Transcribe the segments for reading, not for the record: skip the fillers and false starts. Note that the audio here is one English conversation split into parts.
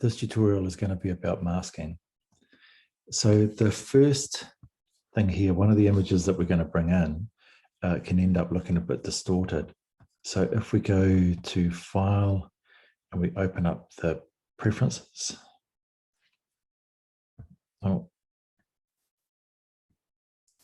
this tutorial is going to be about masking. So the first thing here, one of the images that we're going to bring in can end up looking a bit distorted. So if we go to File and we open up the Preferences,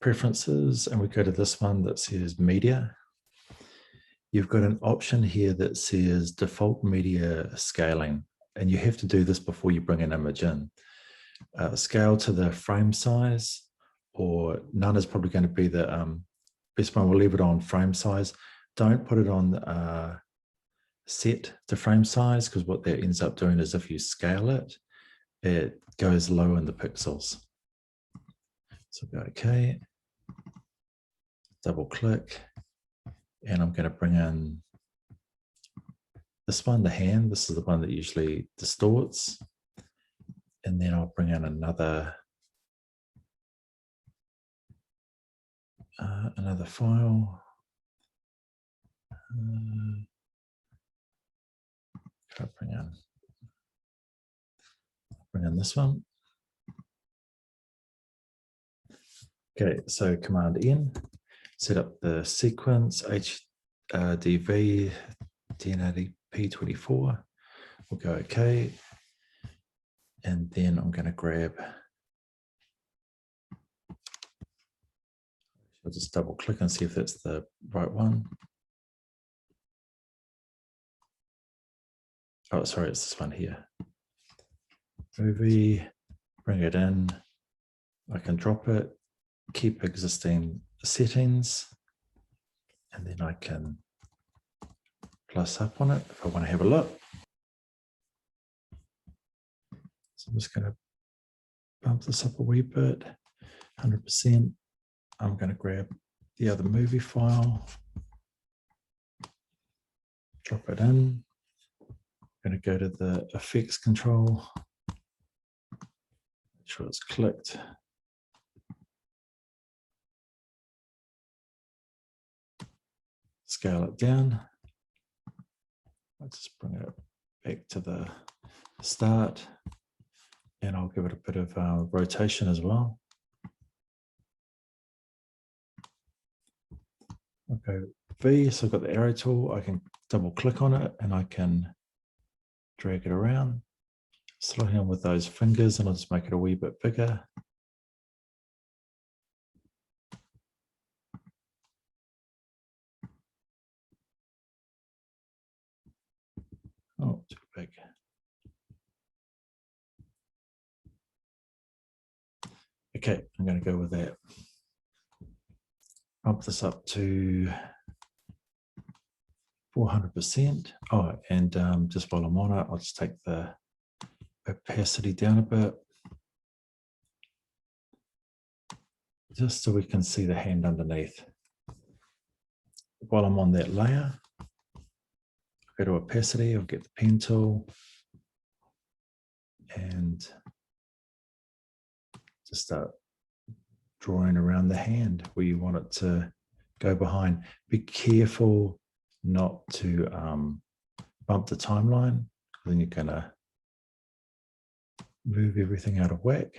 Preferences, and we go to this one that says Media, you've got an option here that says Default Media Scaling, and you have to do this before you bring an image in. Scale to the frame size, or none is probably going to be the best one. We'll leave it on frame size. Don't put it on set to frame size, because what that ends up doing is if you scale it, it goes low in the pixels. So go OK, double click, and I'm going to bring in this one, the hand. This is the one that usually distorts. And then I'll bring in another file. I'll bring in this one. Okay, so Command N, set up the sequence HDV P24. We'll go OK. And then I'm going to grab, I'll just double click and see if that's the right one. Oh, sorry, it's this one here. Movie, bring it in. I can drop it, keep existing settings, and then I can plus up on it if I want to have a look. So I'm just going to bump this up a wee bit, 100%. I'm going to grab the other movie file, drop it in. I'm going to go to the effects control, make sure it's clicked. Scale it down. I'll just bring it back to the start, and I'll give it a bit of rotation as well. Okay, V, so I've got the arrow tool. I can double click on it and I can drag it around, sliding on with those fingers, and I'll just make it a wee bit bigger. Oh, too big. Okay, I'm going to go with that. Bump this up to 400%. Oh, and just while I'm on it, I'll just take the opacity down a bit, just so we can see the hand underneath. While I'm on that layer, go to opacity, I'll get the pen tool, and just start drawing around the hand where you want it to go behind. Be careful not to bump the timeline, then you're going to move everything out of whack.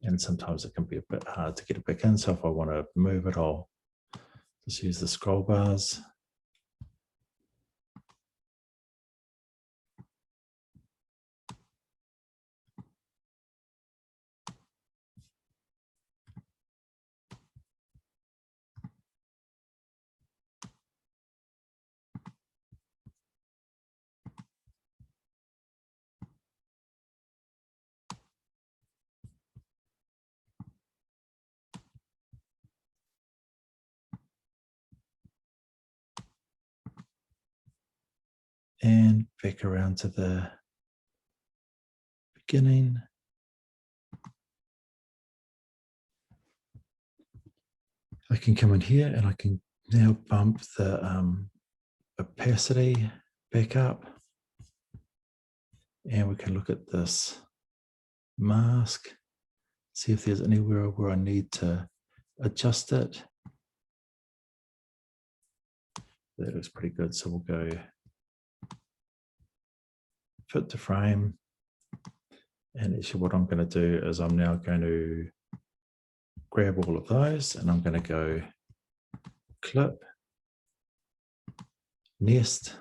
And sometimes it can be a bit hard to get it back in. So if I want to move it, I'll just use the scroll bars. And back around to the beginning. I can come in here and I can now bump the opacity back up. And we can look at this mask, see if there's anywhere where I need to adjust it. That looks pretty good. So we'll go fit to frame. And actually what I'm going to do is I'm now going to grab all of those and I'm going to go clip, nest,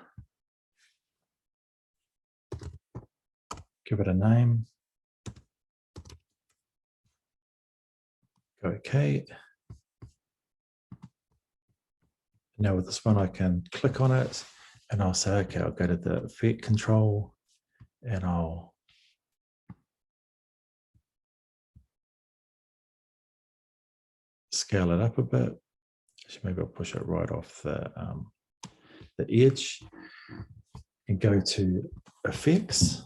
give it a name, go OK. Now with this one, I can click on it and I'll say, okay, I'll go to the effect control and I'll scale it up a bit. Actually, maybe I'll push it right off the edge and go to effects.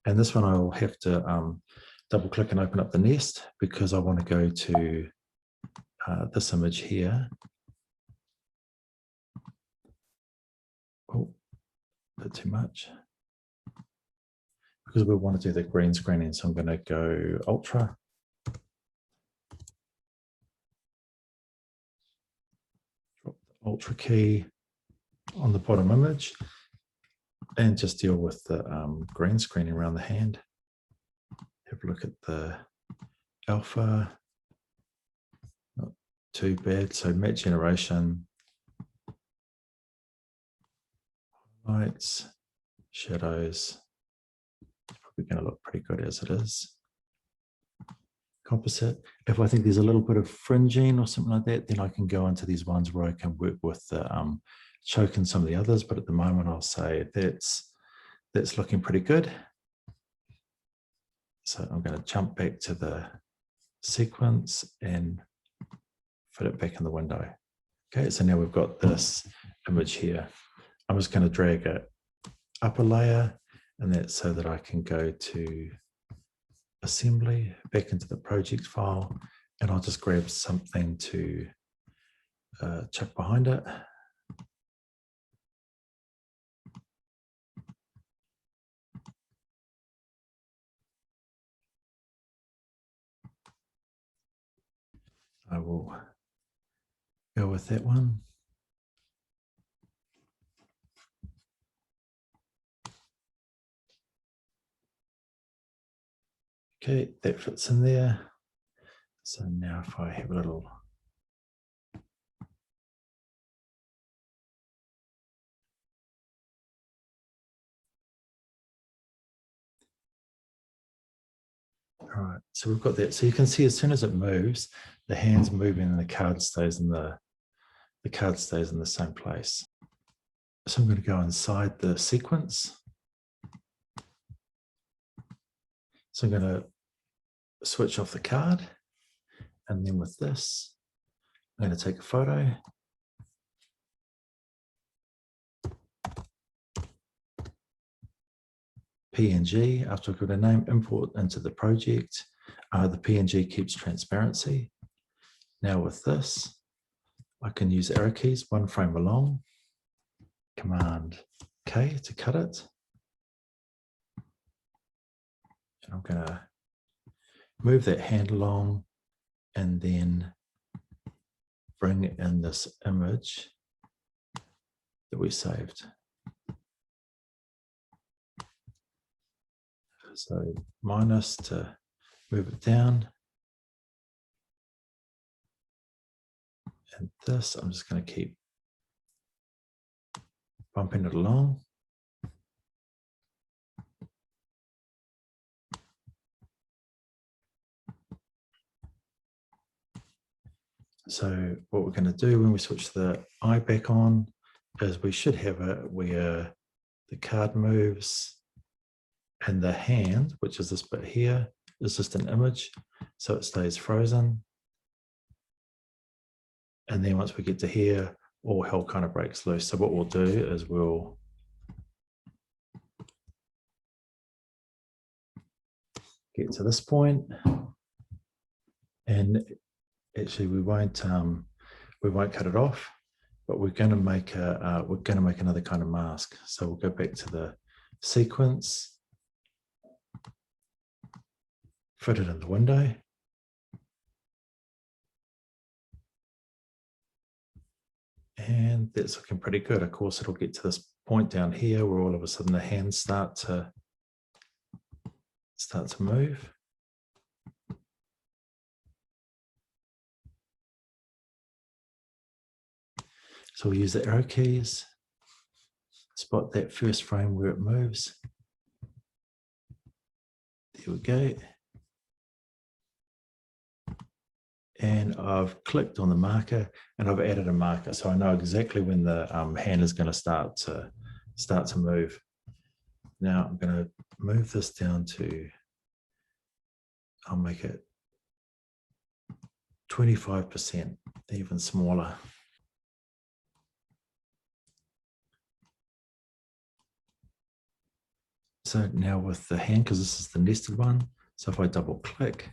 And this one I'll have to double click and open up the nest because I want to go to this image here. Oh, a bit too much. Because we want to do the green screening, so I'm going to go Ultra. Drop the Ultra key on the bottom image and just deal with the green screening around the hand. Have a look at the alpha. Not too bad. So matte generation, lights, shadows. It's probably going to look pretty good as it is. Composite. If I think there's a little bit of fringing or something like that, then I can go into these ones where I can work with the choke and some of the others. But at the moment, I'll say that's looking pretty good. So I'm going to jump back to the sequence and fit it back in the window. Okay, so now we've got this image here. I'm just going to drag it up a layer, and that's so that I can go to assembly, back into the project file, and I'll just grab something to chuck behind it. I will go with that one. Okay, that fits in there. So now if I have a little all right, so we've got that. So you can see as soon as it moves, the hand's moving and the card stays in the card stays in the same place. So I'm going to go inside the sequence. So I'm going to switch off the card, and then with this, I'm going to take a photo. PNG, after I've got a name, import into the project. The PNG keeps transparency. Now with this, I can use arrow keys, one frame along, Command K to cut it. And I'm going to move that hand along and then bring in this image that we saved. So minus to move it down. And this, I'm just going to keep bumping it along. So what we're going to do when we switch the eye back on is we should have it where the card moves and the hand, which is this bit here, is just an image. So it stays frozen. And then once we get to here, all hell kind of breaks loose. So what we'll do is we'll get to this point, and actually we won't cut it off, but we're going to make another kind of mask. So we'll go back to the sequence, fit it in the window. And that's looking pretty good. Of course, it'll get to this point down here where all of a sudden the hands start to move. So we'll use the arrow keys, spot that first frame where it moves. There we go. And I've clicked on the marker and I've added a marker. So I know exactly when the hand is going to start to move. Now I'm going to move this down to, I'll make it 25%, even smaller. So now with the hand, because this is the nested one, so if I double click,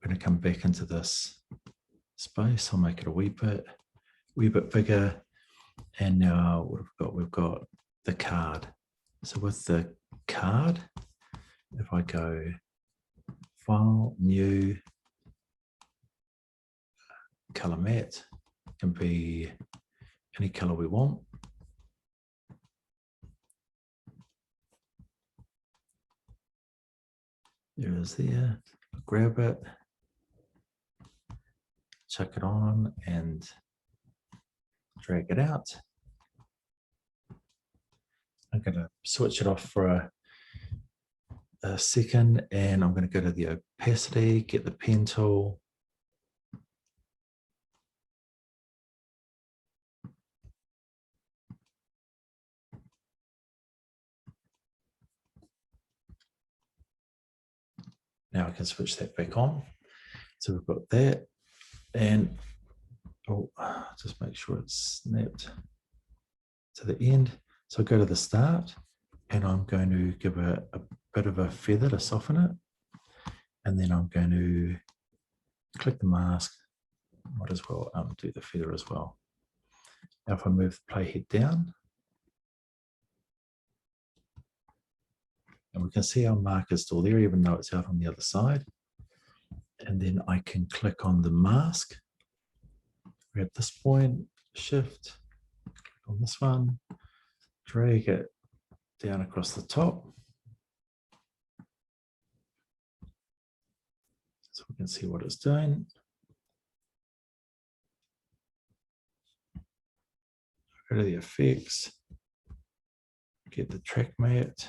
I'm going to come back into this space. I'll make it a wee bit bigger. And now what we've got the card. So with the card, if I go File, New, Color Matte, can be any color we want. There it is there. Grab it, chuck it on, and drag it out. I'm going to switch it off for a second, and I'm going to go to the opacity, get the pen tool. Now I can switch that back on. So we've got that, and just make sure it's snapped to the end. So go to the start, and I'm going to give a bit of a feather to soften it. And then I'm going to click the mask. Might as well do the feather as well. Now if I move the playhead down, and we can see our marker is still there, even though it's out on the other side. And then I can click on the mask, grab this point, shift, click on this one, drag it down across the top. So we can see what it's doing. Go to the effects, get the track mat,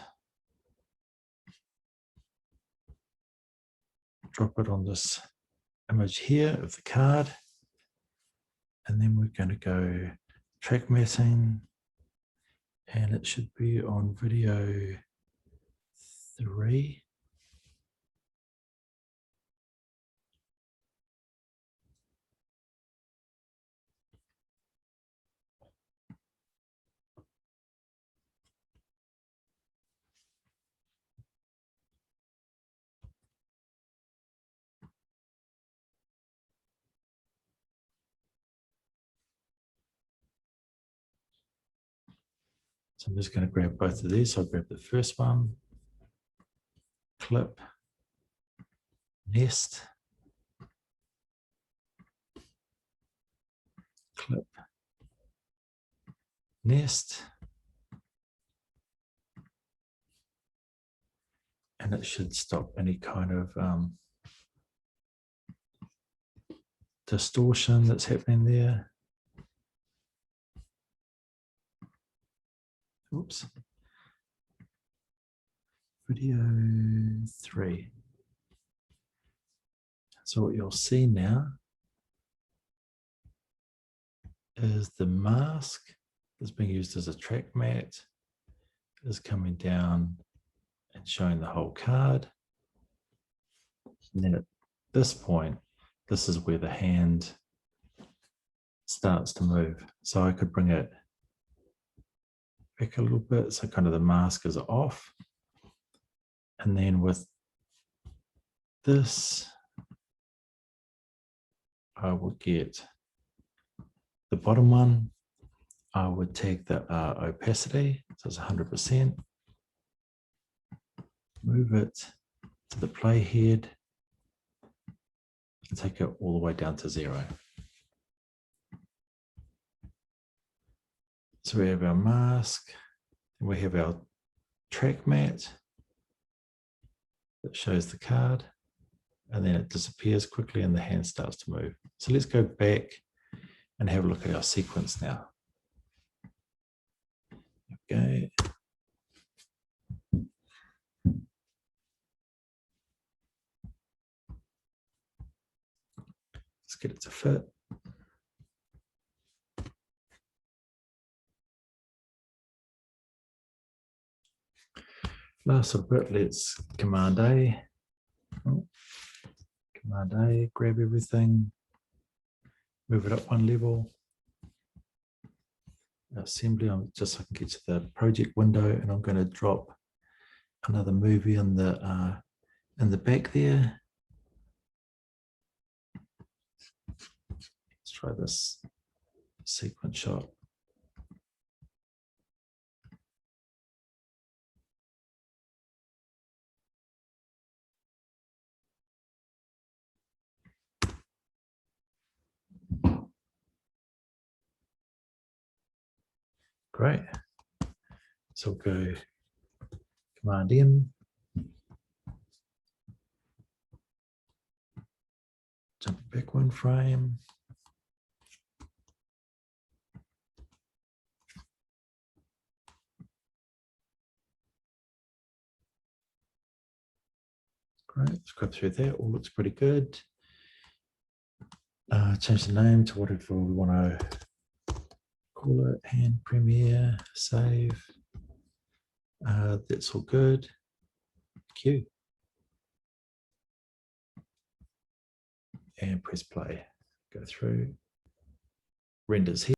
drop it on this image here of the card, and then we're going to go track matting, and it should be on video 3. So I'm just going to grab both of these. So I'll grab the first one, clip, nest, clip, nest, and it should stop any kind of distortion that's happening there. Oops. Video 3. So what you'll see now is the mask that's being used as a track mat is coming down and showing the whole card. And then at this point, this is where the hand starts to move. So I could bring it back a little bit, so kind of the mask is off. And then with this, I would get the bottom one. I would take the opacity, so it's 100%. Move it to the playhead and take it all the way down to 0. So we have our mask, and we have our track mat that shows the card, and then it disappears quickly and the hand starts to move. So let's go back and have a look at our sequence now. Okay. Let's get it to fit. Last little bit, let's Command A. Command A, grab everything, move it up one level. Assembly, I'm just so I can get to the project window, and I'm going to drop another movie in the back there. Let's try this sequence shot. Great. So we'll go Command M, jump back one frame. Great, scrub through that, all looks pretty good. Change the name to whatever we want to call it, hand premiere, save. That's all good. Q. And press play. Go through. Renders here.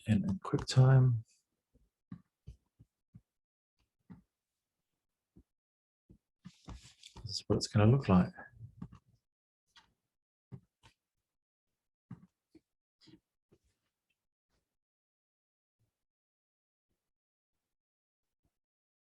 And in QuickTime. This is what it's going to look like.